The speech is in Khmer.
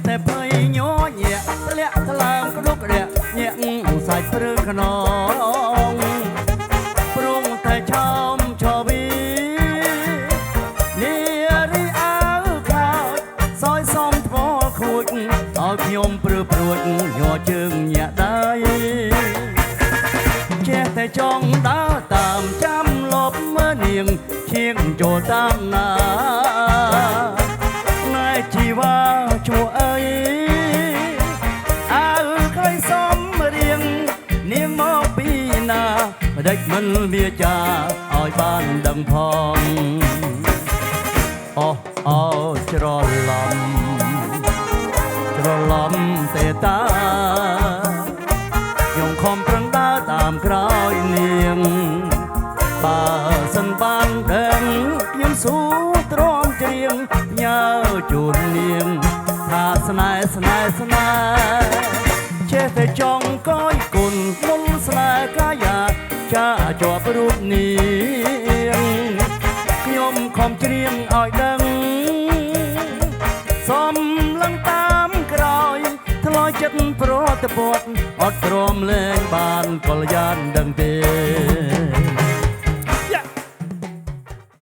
តែភ័យញ័រញាក់ធ្លាក់ថ្លើមក្តុករាក់ញាក់សាច់ព្រឺខ្នងព្រមតែឆោមឆោវីនារីអើខោចសយសំថ្មខួចឲ្យខ្ញុំព្រឺព្រួចញ័រជើងញាក់ដៃចេះតែចង់ដើរតាមចាំលបមើលនាងឈៀងចូលតាមណាណែជីវ៉ាជួអើយអើក្រីសំរៀងនាងមកពីណាម្ដេចមិនវាចាឲ្យបានដឹងផងអូអូច្រឡំទេតាខ្ញុំខំប្រឹងដើរតាមក្រោយនាងបើសិនបានដឹងខ្ញុំស៊ូទ្រាំច្រៀងញើជូននាងថាស្នេហ៍ចេះតែចង់កយគុណមុនស្នេហ៍កាយាចាជាប់រូបនាងខ្ញុំខំច្រៀងឲ្យដឹងសំឡឹងតាមក្រោយថ្លៃចិត្តប្រតពតអត់ព្រមលែងបានកលយានដឹងទេ